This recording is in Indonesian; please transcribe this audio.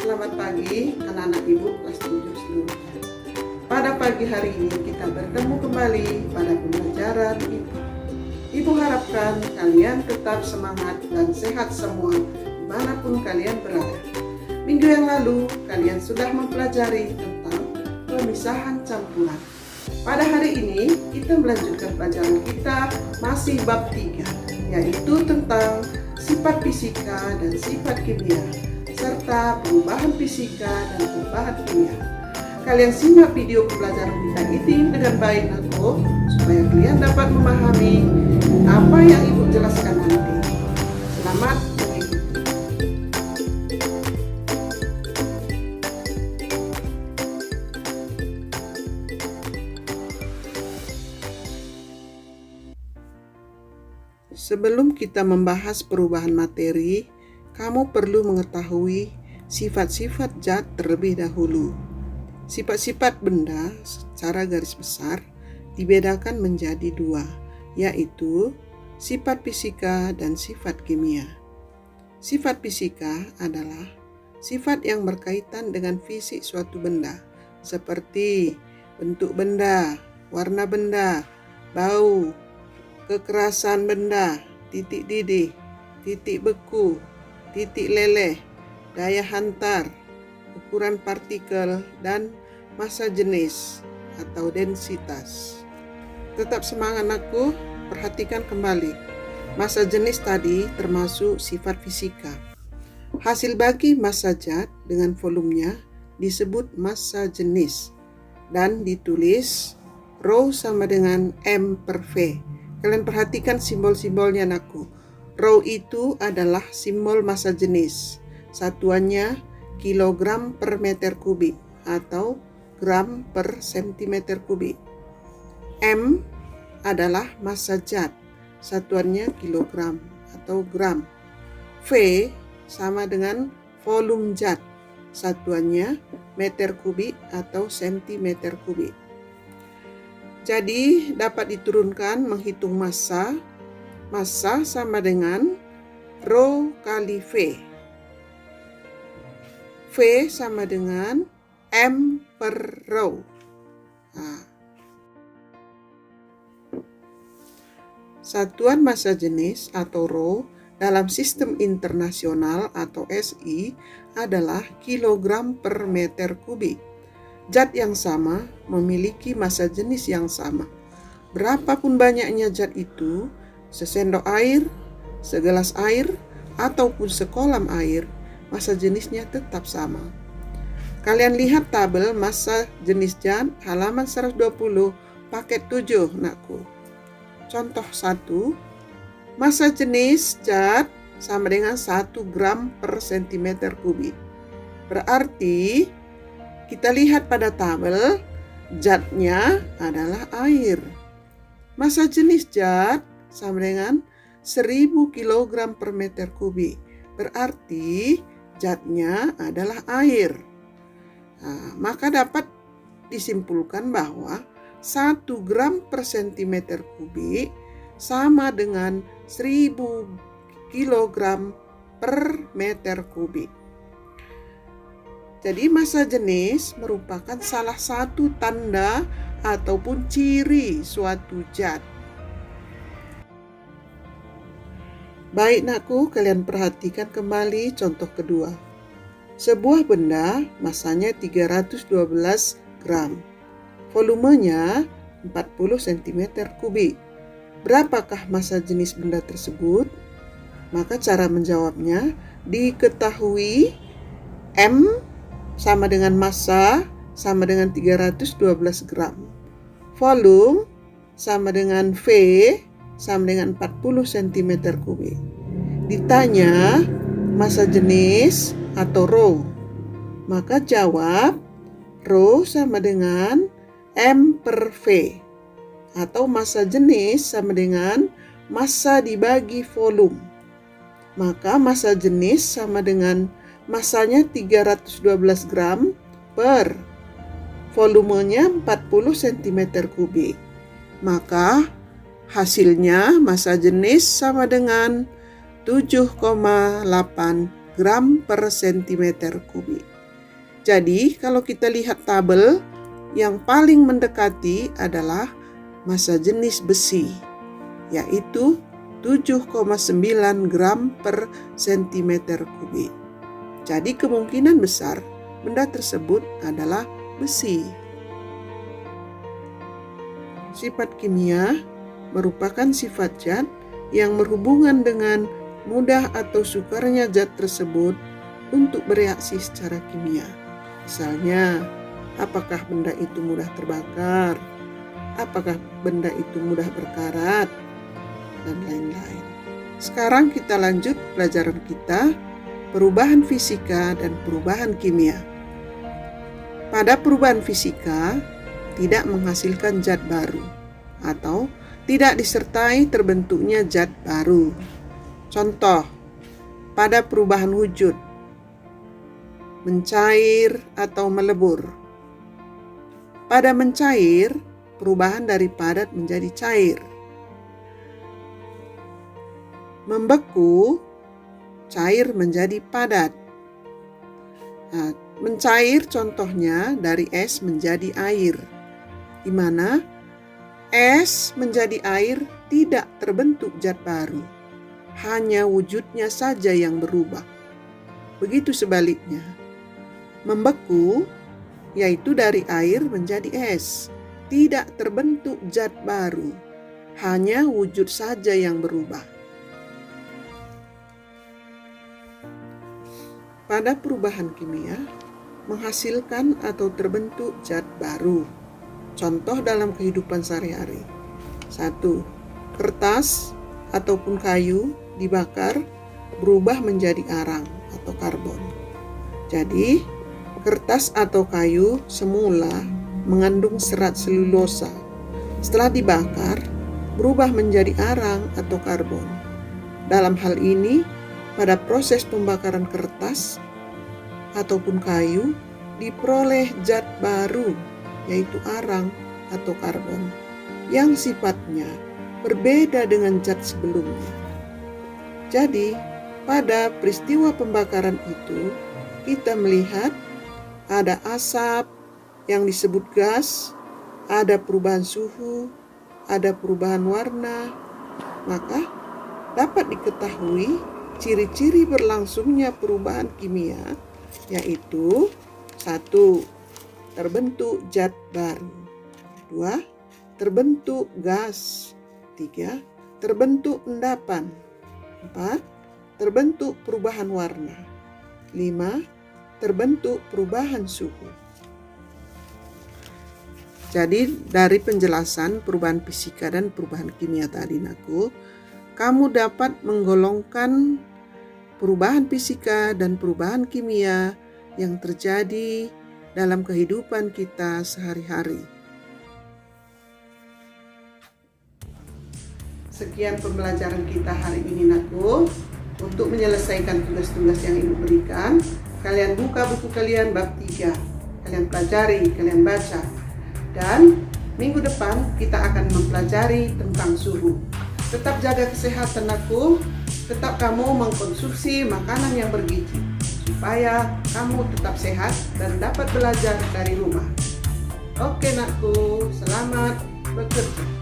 Selamat pagi anak-anak ibu kelas 7 seluruhnya. Pada pagi hari ini kita bertemu kembali pada pembelajaran ibu. Ibu harapkan kalian tetap semangat dan sehat semua dimanapun kalian berada. Minggu yang lalu kalian sudah mempelajari tentang pemisahan campuran. Pada hari ini kita melanjutkan pelajaran kita masih bab 3, yaitu tentang sifat fisika dan sifat kimia, serta perubahan fisika dan perubahan kimia. Kalian simak video pembelajaran kita ini dengan baik supaya kalian dapat memahami apa yang ibu jelaskan nanti. Selamat mengikuti. Sebelum kita membahas perubahan materi, kamu perlu mengetahui sifat-sifat zat terlebih dahulu. Sifat-sifat benda secara garis besar dibedakan menjadi dua, yaitu sifat fisika dan sifat kimia. Sifat fisika adalah sifat yang berkaitan dengan fisik suatu benda, seperti bentuk benda, warna benda, bau, kekerasan benda, titik didih, titik beku, titik leleh, daya hantar, ukuran partikel, dan massa jenis atau densitas. Tetap semangat anakku, perhatikan kembali. Massa jenis tadi termasuk sifat fisika. Hasil bagi massa zat dengan volumenya disebut massa jenis dan ditulis Rho sama dengan M per V. Kalian perhatikan simbol-simbolnya anakku. Rho itu adalah simbol massa jenis. Satuannya kilogram per meter kubik atau gram per sentimeter kubik. M adalah massa zat. Satuannya kilogram atau gram. V sama dengan volume zat. Satuannya meter kubik atau sentimeter kubik. Jadi dapat diturunkan menghitung massa. Massa sama dengan Rho kali V. V sama dengan M per Rho. Satuan massa jenis atau Rho dalam sistem internasional atau SI adalah kilogram per meter kubik. Zat yang sama memiliki massa jenis yang sama. Berapapun banyaknya zat itu, sesendok air, segelas air, ataupun sekolam air, massa jenisnya tetap sama. Kalian lihat tabel massa jenis zat halaman 120 paket 7 nakku. Contoh 1, massa jenis zat sama dengan 1 gram per sentimeter kubik. Berarti kita lihat pada tabel, zatnya adalah air. Massa jenis zat sama dengan 1000 kg per meter kubik. Berarti zatnya adalah air. Maka dapat disimpulkan bahwa 1 gram per sentimeter kubik sama dengan 1000 kg per meter kubik. Jadi massa jenis merupakan salah satu tanda ataupun ciri suatu zat. Baik nakku, kalian perhatikan kembali contoh kedua. Sebuah benda massanya 312 gram. Volumenya 40 cm kubik. Berapakah massa jenis benda tersebut? Maka cara menjawabnya diketahui M sama dengan massa sama dengan 312 gram. Volume sama dengan V sama dengan 40 cm kubik. Ditanya massa jenis atau Rho. Maka jawab Rho sama dengan M per V. Atau massa jenis sama dengan massa dibagi volume. Maka massa jenis sama dengan massanya 312 gram per volumenya 40 cm kubik. Maka hasilnya massa jenis sama dengan 7,8 gram per sentimeter kubik. Jadi kalau kita lihat tabel, yang paling mendekati adalah massa jenis besi, yaitu 7,9 gram per sentimeter kubik. Jadi kemungkinan besar benda tersebut adalah besi. Sifat kimia merupakan sifat zat yang berhubungan dengan mudah atau sukarnya zat tersebut untuk bereaksi secara kimia. Misalnya, apakah benda itu mudah terbakar, apakah benda itu mudah berkarat, dan lain-lain. Sekarang kita lanjut pelajaran kita, perubahan fisika dan perubahan kimia. Pada perubahan fisika, tidak menghasilkan zat baru atau tidak disertai terbentuknya zat baru. Contoh, pada perubahan wujud, mencair atau melebur. Pada mencair, perubahan dari padat menjadi cair. Membeku, cair menjadi padat. Nah, mencair contohnya dari es menjadi air, di mana es menjadi air tidak terbentuk zat baru, hanya wujudnya saja yang berubah. Begitu sebaliknya, membeku yaitu dari air menjadi es, tidak terbentuk zat baru, hanya wujud saja yang berubah. Pada perubahan kimia, menghasilkan atau terbentuk zat baru. Contoh dalam kehidupan sehari-hari. 1. Kertas ataupun kayu dibakar berubah menjadi arang atau karbon. Jadi, kertas atau kayu semula mengandung serat selulosa. Setelah dibakar, berubah menjadi arang atau karbon. Dalam hal ini, pada proses pembakaran kertas ataupun kayu, diperoleh zat baru, yaitu arang atau karbon, yang sifatnya berbeda dengan zat sebelumnya. Jadi, pada peristiwa pembakaran itu, kita melihat ada asap yang disebut gas, ada perubahan suhu, ada perubahan warna, maka dapat diketahui ciri-ciri berlangsungnya perubahan kimia, yaitu 1. Terbentuk zat baru. 2. Terbentuk gas. 3. Terbentuk endapan. 4. Terbentuk perubahan warna. 5. Terbentuk perubahan suhu. Jadi dari penjelasan perubahan fisika dan perubahan kimia tadi, kamu dapat menggolongkan perubahan fisika dan perubahan kimia yang terjadi dalam kehidupan kita sehari-hari. Sekian pembelajaran kita hari ini, Untuk menyelesaikan tugas-tugas yang Ibu berikan, kalian buka buku kalian bab 3. Kalian pelajari, kalian baca. Dan minggu depan kita akan mempelajari tentang suhu. Tetap jaga kesehatan, tetap kamu mengkonsumsi makanan yang bergizi supaya kamu tetap sehat dan dapat belajar dari rumah. Oke, selamat bekerja.